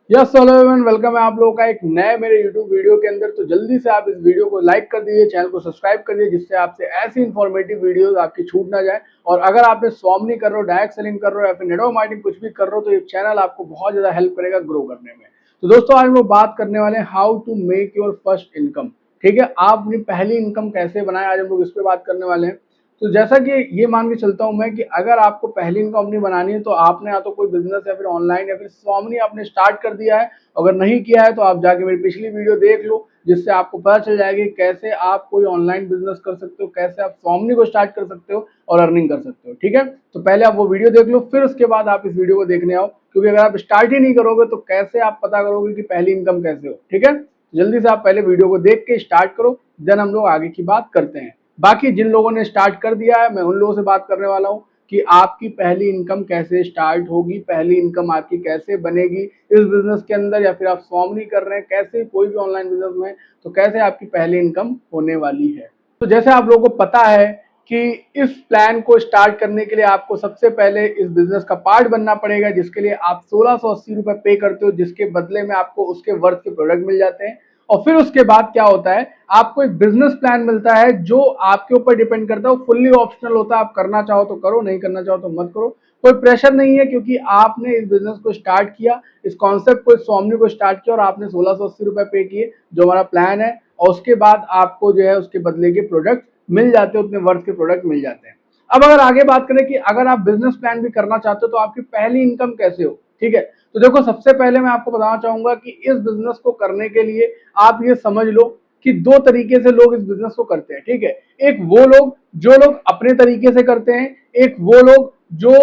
Yes hello everyone, welcome है आप लोगों का एक नए मेरे यूट्यूब वीडियो के अंदर। तो जल्दी से आप इस वीडियो को लाइक कर दीजिए, चैनल को सब्सक्राइब कर दीजिए, जिससे आपसे ऐसी इन्फॉर्मेटिव वीडियोस आपकी छूट ना जाए। और अगर आपने स्वामनी कर रहे हो, डायरेक्ट सेलिंग कर रहे हो या फिर नेटवर्क मार्केटिंग कुछ भी कर रहे हो, तो ये चैनल आपको बहुत ज्यादा हेल्प करेगा ग्रो करने में। तो दोस्तों, आज हम लोग बात करने वाले हैं how to make your first income. ठीक है, आप अपनी पहली इनकम कैसे बनाए, आज हम लोग इस पे बात करने वाले हैं। तो जैसा कि ये मान के चलता हूं मैं कि अगर आपको पहली इनकम अपनी बनानी है, तो आपने या तो कोई बिजनेस या फिर ऑनलाइन या फिर स्वामनी आपने स्टार्ट कर दिया है। अगर नहीं किया है तो आप जाके मेरी पिछली वीडियो देख लो, जिससे आपको पता चल जाएगा कि कैसे आप कोई ऑनलाइन बिजनेस कर सकते हो, कैसे आप स्वामनी को स्टार्ट कर सकते हो और अर्निंग कर सकते हो। ठीक है, तो पहले आप वो वीडियो देख लो, फिर उसके बाद आप इस वीडियो को देखने आओ, क्योंकि अगर आप स्टार्ट ही नहीं करोगे तो कैसे आप पता करोगे कि पहली इनकम कैसे हो। ठीक है, जल्दी से आप पहले वीडियो को देख के स्टार्ट करो, देन हम लोग आगे की बात करते हैं। बाकी जिन लोगों ने स्टार्ट कर दिया है, मैं उन लोगों से बात करने वाला हूँ कि आपकी पहली इनकम कैसे स्टार्ट होगी, पहली इनकम आपकी कैसे बनेगी इस बिजनेस के अंदर, या फिर आप स्वामनी कर रहे हैं, कैसे कोई भी ऑनलाइन बिजनेस में, तो कैसे आपकी पहली इनकम होने वाली है। तो जैसे आप लोगों को पता है कि इस प्लान को स्टार्ट करने के लिए आपको सबसे पहले इस बिजनेस का पार्ट बनना पड़ेगा, जिसके लिए आप 1680 रुपए पे करते हो, जिसके बदले में आपको उसके वर्थ के प्रोडक्ट मिल जाते हैं। और फिर उसके बाद क्या होता है, आपको एक बिजनेस प्लान मिलता है जो आपके ऊपर डिपेंड करता है, फुल्ली ऑप्शनल होता है। आप करना चाहो तो करो, नहीं करना चाहो तो मत करो, कोई प्रेशर नहीं है, क्योंकि आपने इस बिजनेस को स्टार्ट किया, इस कॉन्सेप्ट को, इस स्वामनी को स्टार्ट किया और आपने 1680 रुपए पे किए, जो हमारा प्लान है। और उसके बाद आपको जो है उसके बदले के प्रोडक्ट मिल जाते हैं, उतने वर्थ के प्रोडक्ट मिल जाते हैं। अब अगर आगे बात करें कि अगर आप बिजनेस प्लान भी करना चाहते हो तो आपकी पहली इनकम कैसे हो। ठीक है, तो देखो, सबसे पहले मैं आपको बताना चाहूंगा कि इस बिजनेस को करने के लिए आप ये समझ लो कि दो तरीके से लोग इस बिजनेस को करते हैं। ठीक है, एक वो लोग जो लोग अपने तरीके से करते हैं, एक वो लोग जो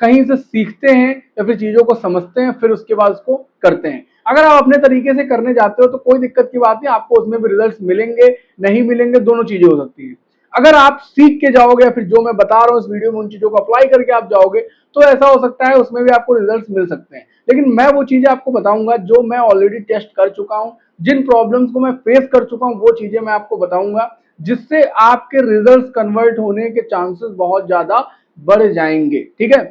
कहीं से सीखते हैं या फिर चीजों को समझते हैं, फिर उसके बाद उसको करते हैं। अगर आप अपने तरीके से करने जाते हो तो कोई दिक्कत की बात नहीं, आपको उसमें भी रिजल्ट्स मिलेंगे, नहीं मिलेंगे, दोनों चीजें हो सकती है। अगर आप सीख के जाओगे या फिर जो मैं बता रहा हूँ इस वीडियो में उन चीजों को अप्लाई करके आप जाओगे, तो ऐसा हो सकता है उसमें भी आपको रिजल्ट्स मिल सकते हैं। लेकिन मैं वो चीजें आपको बताऊंगा जो मैं ऑलरेडी टेस्ट कर चुका हूं, जिन प्रॉब्लम्स को मैं फेस कर चुका हूं, वो चीजें मैं आपको बताऊंगा, जिससे आपके रिजल्ट्स कन्वर्ट होने के चांसेस बहुत ज्यादा बढ़ जाएंगे। ठीक है,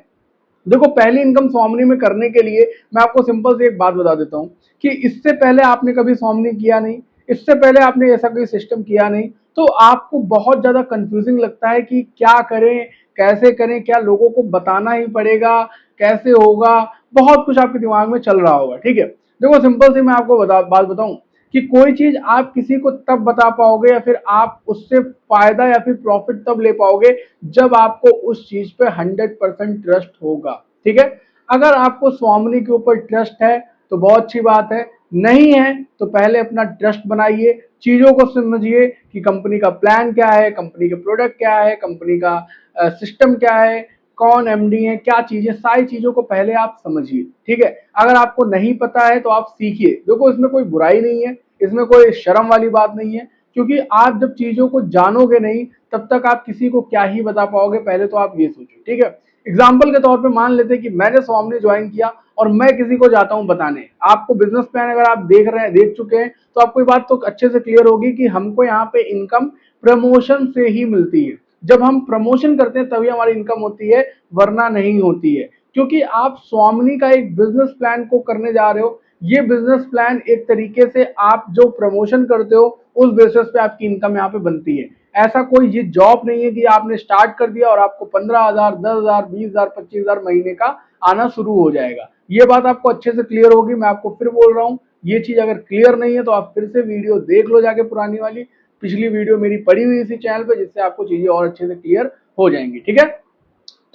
देखो, पहली इनकम स्वामनी में करने के लिए मैं आपको सिंपल से एक बात बता देता हूं कि इससे पहले आपने कभी स्वामनी किया नहीं, इससे पहले आपने ऐसा कोई सिस्टम किया नहीं, तो आपको बहुत ज्यादा कंफ्यूजिंग लगता है कि क्या करें, कैसे करें, क्या लोगों को बताना ही पड़ेगा, कैसे होगा, बहुत कुछ आपके दिमाग में चल रहा होगा। ठीक है, देखो, सिंपल से मैं आपको बात बताऊं कि कोई चीज आप किसी को तब बता पाओगे या फिर आप उससे फायदा या फिर प्रॉफिट तब ले पाओगे जब आपको उस चीज पे 100% ट्रस्ट होगा। ठीक है, अगर आपको स्वामिनी के ऊपर ट्रस्ट है तो बहुत अच्छी बात है, नहीं है तो पहले अपना ट्रस्ट बनाइए, चीजों को समझिए कि कंपनी का प्लान क्या है, कंपनी के प्रोडक्ट क्या है, कंपनी का सिस्टम क्या है, कौन एमडी है, क्या चीजें, सारी चीजों को पहले आप समझिए। ठीक है, अगर आपको नहीं पता है तो आप सीखिए। देखो, इसमें कोई बुराई नहीं है, इसमें कोई शर्म वाली बात नहीं है, क्योंकि आप जब चीजों को जानोगे नहीं तब तक आप किसी को क्या ही बता पाओगे, पहले तो आप ये सोचो। ठीक है, एग्जाम्पल के तौर पे मान लेते हैं कि मैंने स्वामनी ज्वाइन किया और मैं किसी को जाता हूं बताने। आपको बिजनेस प्लान अगर आप देख रहे हैं, देख चुके हैं, तो आपको ये बात तो अच्छे से क्लियर होगी कि हमको यहाँ पे इनकम प्रमोशन से ही मिलती है। जब हम प्रमोशन करते हैं तभी हमारी इनकम होती है, वरना नहीं होती है। क्योंकि आप स्वामनी का एक बिजनेस प्लान को करने जा रहे हो, ये बिजनेस प्लान एक तरीके से आप जो प्रमोशन करते हो उस बेसिस पे आपकी इनकम यहाँ पे बनती है। ऐसा कोई ये जॉब नहीं है कि आपने स्टार्ट कर दिया और आपको 15,000, 10,000, 20,000, 25,000 महीने का आना शुरू हो जाएगा। ये बात आपको अच्छे से क्लियर होगी। मैं आपको फिर बोल रहा हूँ, ये चीज अगर क्लियर नहीं है तो आप फिर से वीडियो देख लो जाके, पुरानी वाली पिछली वीडियो मेरी पड़ी हुई इसी चैनल पे, जिससे आपको चीजें और अच्छे से क्लियर हो जाएंगी। ठीक है,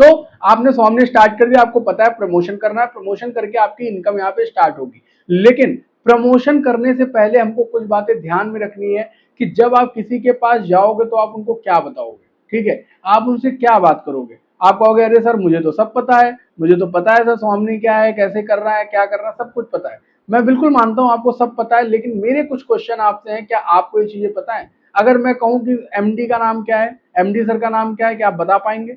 तो आपने स्वामनी स्टार्ट कर दिया, आपको पता है प्रमोशन करना है, प्रमोशन करके आपकी इनकम यहाँ पे स्टार्ट होगी। लेकिन प्रमोशन करने से पहले हमको कुछ बातें ध्यान में रखनी है कि जब आप किसी के पास जाओगे तो आप उनको क्या बताओगे। ठीक है, आप उनसे क्या बात करोगे। आप कहोगे अरे सर मुझे तो सब पता है, मुझे तो पता है सर स्वामनी क्या है, कैसे कर रहा है, क्या कर रहा है, सब कुछ पता है। मैं बिल्कुल मानता हूँ आपको सब पता है, लेकिन मेरे कुछ क्वेश्चन आपसे हैं, क्या आपको ये चीजें पता है। अगर मैं कहूँ कि एमडी का नाम क्या है, एमडी सर का नाम क्या है, क्या आप बता पाएंगे।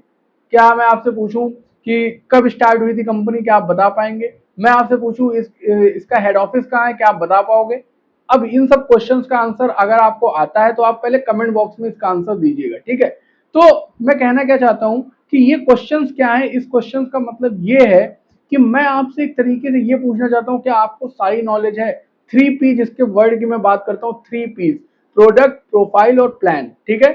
क्या मैं आपसे पूछूं कि कब स्टार्ट हुई थी कंपनी, क्या आप बता पाएंगे। मैं आपसे पूछूं इसका हेड ऑफिस कहाँ है, क्या आप बता पाओगे। अब इन सब क्वेश्चंस का आंसर अगर आपको आता है तो आप पहले कमेंट बॉक्स में इसका आंसर दीजिएगा। ठीक है, तो मैं कहना क्या चाहता हूं कि ये क्वेश्चंस क्या है, इस क्वेश्चंस का मतलब ये है कि मैं आपसे एक तरीके से ये पूछना चाहता हूँ कि आपको सारी नॉलेज है। 3P जिसके वर्ड की मैं बात करता हूँ, 3P, प्रोडक्ट, प्रोफाइल और प्लान। ठीक है,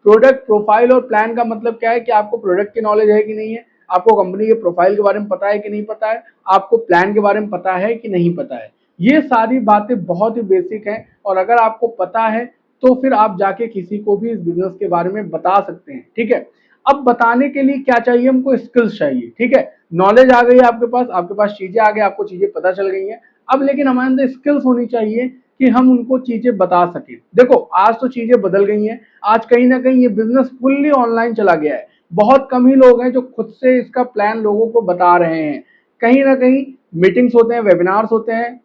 प्रोडक्ट, प्रोफाइल और प्लान का मतलब क्या है कि आपको प्रोडक्ट की नॉलेज है कि नहीं है, आपको कंपनी के प्रोफाइल के बारे में पता है कि नहीं पता है, आपको प्लान के बारे में पता है कि नहीं पता है। ये सारी बातें बहुत ही बेसिक हैं और अगर आपको पता है तो फिर आप जाके किसी को भी इस बिजनेस के बारे में बता सकते हैं। ठीक है, अब बताने के लिए क्या चाहिए, हमको स्किल्स चाहिए। ठीक है, नॉलेज आ गई है आपके पास चीजें आ गई, आपको चीजें पता चल गई हैं। अब लेकिन हमारे अंदर स्किल्स होनी चाहिए कि हम उनको चीजें बता सकें। देखो आज तो चीजें बदल गई हैं, आज कहीं ना कहीं ये बिजनेस फुल्ली ऑनलाइन चला गया है। बहुत कम ही लोग हैं जो खुद से इसका प्लान लोगों को बता रहे हैं। कहीं ना कहीं मीटिंग्स होते हैं, वेबिनार्स होते हैं।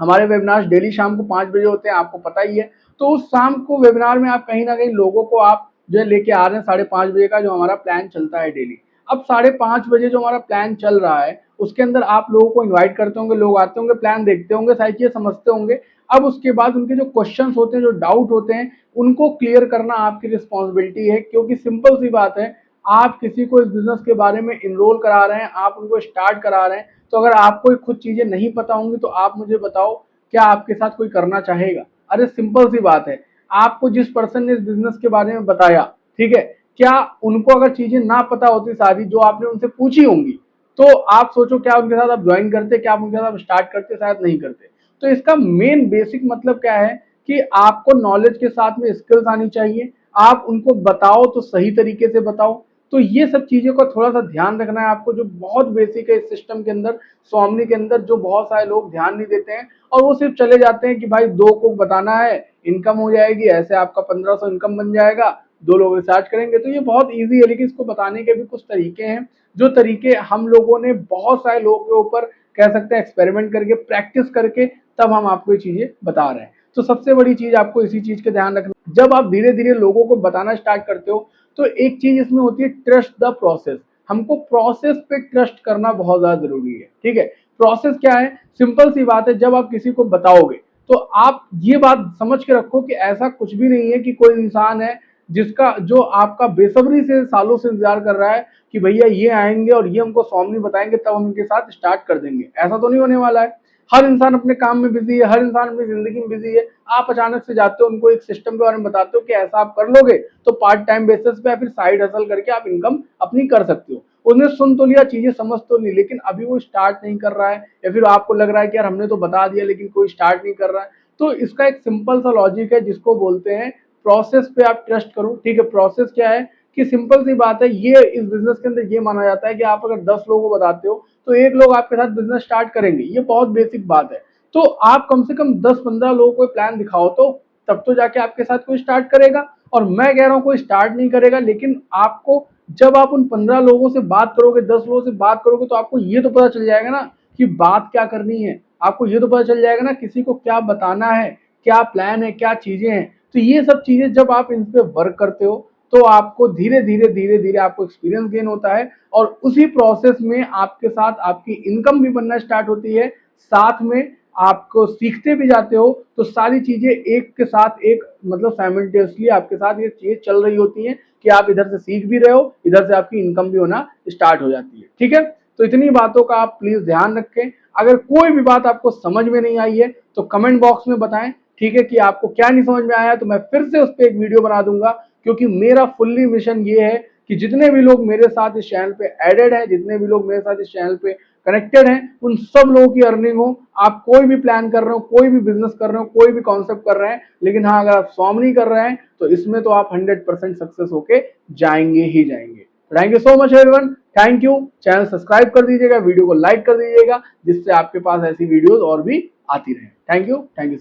हमारे वेबिनार्स डेली शाम को 5 बजे होते हैं, आपको पता ही है। तो उस शाम को वेबिनार में आप कहीं ना कहीं लोगों को आप जो है लेके आ रहे हैं 5:30 बजे का जो हमारा प्लान चलता है डेली। अब 5:30 बजे जो हमारा प्लान चल रहा है उसके अंदर आप लोगों को इन्वाइट करते होंगे, लोग आते होंगे, प्लान देखते होंगे, सारी चीजें समझते होंगे। अब उसके बाद उनके जो क्वेश्चंस होते हैं, जो डाउट होते हैं, उनको क्लियर करना आपकी रिस्पॉन्सिबिलिटी है। क्योंकि सिंपल सी बात है, आप किसी को इस बिजनेस के बारे में इनरोल करा रहे हैं, आप उनको स्टार्ट करा रहे हैं, तो अगर आपको खुद चीजें नहीं पता होंगी तो आप मुझे बताओ क्या आपके साथ कोई करना चाहेगा? अरे सिंपल सी बात है, आपको जिस पर्सन ने इस बिजनेस के बारे में बताया, ठीक है, क्या उनको अगर चीजें ना पता होती सारी जो आपने उनसे पूछी होंगी, तो आप सोचो क्या उनके साथ आप ज्वाइन करते, क्या आप उनके साथ स्टार्ट करते? शायद नहीं करते। तो इसका मेन बेसिक मतलब क्या है कि आपको नॉलेज के साथ में स्किल्स आनी चाहिए। आप उनको बताओ तो सही तरीके से बताओ। तो ये सब चीजों का थोड़ा सा ध्यान रखना है आपको, जो बहुत बेसिक है इस सिस्टम के अंदर, स्वामनी के अंदर, जो बहुत सारे लोग ध्यान नहीं देते हैं और वो सिर्फ चले जाते हैं कि भाई 2 को बताना है, इनकम हो जाएगी, ऐसे आपका 1500 इनकम बन जाएगा, 2 लोग रिचार्ज करेंगे। तो ये बहुत ईजी है, लेकिन इसको बताने के भी कुछ तरीके हैं, जो तरीके हम लोगों ने बहुत सारे लोगों के ऊपर कह सकते हैं एक्सपेरिमेंट करके, प्रैक्टिस करके, तब हम आपको ये चीजें बता रहे हैं। तो सबसे बड़ी चीज आपको इसी चीज का ध्यान रखना, जब आप धीरे धीरे लोगों को बताना स्टार्ट करते हो तो एक चीज इसमें होती है, ट्रस्ट द प्रोसेस। हमको प्रोसेस पे ट्रस्ट करना बहुत ज्यादा जरूरी है। ठीक है, प्रोसेस क्या है? सिंपल सी बात है, जब आप किसी को बताओगे तो आप ये बात समझ के रखो कि ऐसा कुछ भी नहीं है कि कोई इंसान है जिसका जो आपका बेसब्री से सालों से इंतजार कर रहा है कि भैया ये आएंगे और ये हमको स्वामी बताएंगे तब हम इनके साथ स्टार्ट कर देंगे। ऐसा तो नहीं होने वाला है। हर इंसान अपने काम में बिजी है, हर इंसान अपनी जिंदगी में बिजी है। आप अचानक से जाते हो उनको एक सिस्टम के बारे में बताते हो कि ऐसा आप कर लोगे तो पार्ट टाइम बेसिस पे या फिर साइड हसल करके आप इनकम अपनी कर सकते हो। उसने सुन तो लिया, चीजें समझ तो ली, लेकिन अभी वो स्टार्ट नहीं कर रहा है, या फिर आपको लग रहा है कि यार हमने तो बता दिया लेकिन कोई स्टार्ट नहीं कर रहा है। तो इसका एक सिंपल सा लॉजिक है जिसको बोलते हैं प्रोसेस पे आप ट्रस्ट करो। ठीक है, प्रोसेस क्या है कि सिंपल सी बात है, ये इस बिजनेस के अंदर ये माना जाता है कि आप अगर 10 लोगों को बताते हो तो 1 लोग आपके साथ बिजनेस स्टार्ट करेंगे। ये बहुत बेसिक बात है। तो आप कम से कम 10-15 लोगों को प्लान दिखाओ तो तब तो जाके आपके साथ कोई स्टार्ट करेगा। और मैं कह रहा हूं कोई स्टार्ट नहीं करेगा, लेकिन आपको जब आप उन 15 लोगों से बात करोगे, 10 लोगों से बात करोगे, तो आपको ये तो पता चल जाएगा ना कि बात क्या करनी है। आपको ये तो पता चल जाएगा ना किसी को क्या बताना है, क्या प्लान है, क्या चीजें हैं। तो ये सब चीजें जब आप इन पे वर्क करते हो तो आपको धीरे धीरे आपको एक्सपीरियंस गेन होता है और उसी प्रोसेस में आपके साथ आपकी इनकम भी बनना स्टार्ट होती है। साथ में आपको सीखते भी जाते हो, तो सारी चीजें एक के साथ एक मतलब साइमल्टेनियसली आपके साथ ये चीजें चल रही होती हैं कि आप इधर से सीख भी रहे हो, इधर से आपकी इनकम भी होना स्टार्ट हो जाती है। ठीक है, तो इतनी बातों का आप प्लीज ध्यान रखें। अगर कोई भी बात आपको समझ में नहीं आई है तो कमेंट बॉक्स में बताएं। ठीक है, कि आपको क्या नहीं समझ में आया, तो मैं फिर से उस पर एक वीडियो बना दूंगा। क्योंकि मेरा फुल्ली मिशन ये है कि जितने भी लोग मेरे साथ इस चैनल पे एडेड हैं, जितने भी लोग मेरे साथ इस चैनल पे कनेक्टेड हैं, उन सब लोगों की अर्निंग हो। आप कोई भी प्लान कर रहे हो, कोई भी बिजनेस कर रहे हो, कोई भी कॉन्सेप्ट कर रहे हैं, लेकिन हाँ अगर आप स्वामी कर रहे हैं तो इसमें तो आप 100% सक्सेस होके जाएंगे ही जाएंगे। Thank you so much everyone, thank you. Channel subscribe कर दीजिएगा, वीडियो को लाइक कर दीजिएगा, जिससे आपके पास ऐसी वीडियोस और भी आती रहे। Thank you so